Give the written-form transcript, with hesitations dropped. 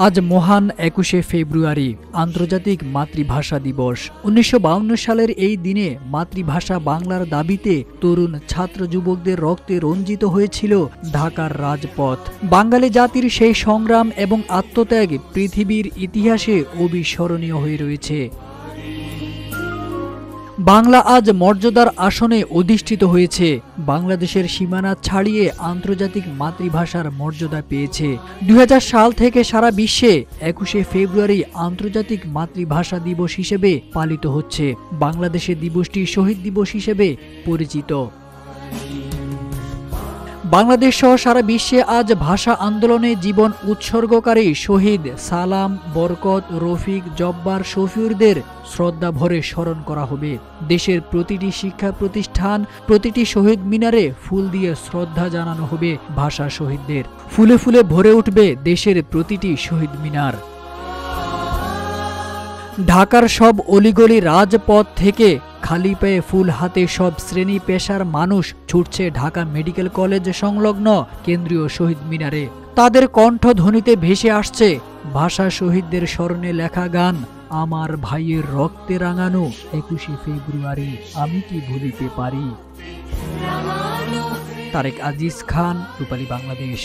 আজ মহান ২১শে ফেব্রুয়ারি আন্তর্জাতিক মাতৃভাষা দিবস। ১৯৫২ সালের এই দিনে মাতৃভাষা বাংলার দাবিতে তরুণ ছাত্র যুবকদের রক্তে রঞ্জিত হয়েছিল ঢাকার রাজপথ। বাঙালি জাতির সেই সংগ্রাম এবং আত্মত্যাগ পৃথিবীর ইতিহাসে অবিস্মরণীয় হয়ে রয়েছে। বাংলা আজ মর্যাদার আসনে অধিষ্ঠিত হয়েছে। বাংলাদেশের সীমানা ছাড়িয়ে আন্তর্জাতিক মাতৃভাষার মর্যাদা পেয়েছে। ২০০০ সাল থেকে সারা বিশ্বে ২১শে ফেব্রুয়ারি আন্তর্জাতিক মাতৃভাষা দিবস হিসেবে পালিত হচ্ছে। বাংলাদেশে দিবসটি শহীদ দিবস হিসেবে পরিচিত। বাংলাদেশ সহ সারা বিশ্বে আজ ভাষা আন্দোলনে জীবন উৎসর্গকারী শহীদ সালাম, বরকত, রফিক, জব্বার, শফিউরদের শ্রদ্ধা ভরে স্মরণ করা হবে। দেশের প্রতিটি শিক্ষা প্রতিষ্ঠান, প্রতিটি শহীদ মিনারে ফুল দিয়ে শ্রদ্ধা জানানো হবে ভাষা শহীদদের। ফুলে ফুলে ভরে উঠবে দেশের প্রতিটি শহীদ মিনার। ঢাকার সব অলিগলি রাজপথ থেকে খালি পায়ে ফুল হাতে সব শ্রেণী পেশার মানুষ ছুটছে ঢাকা মেডিকেল কলেজ সংলগ্ন কেন্দ্রীয় শহীদ মিনারে। তাদের কণ্ঠধ্বনিতে ভেসে আসছে ভাষা শহীদদের স্মরণে লেখা গান, আমার ভাইয়ের রক্তে রাঙানো ২১শে ফেব্রুয়ারি আমি কি ভুলিতে পারি। তারেক আজিজ খান, রূপালী বাংলাদেশ।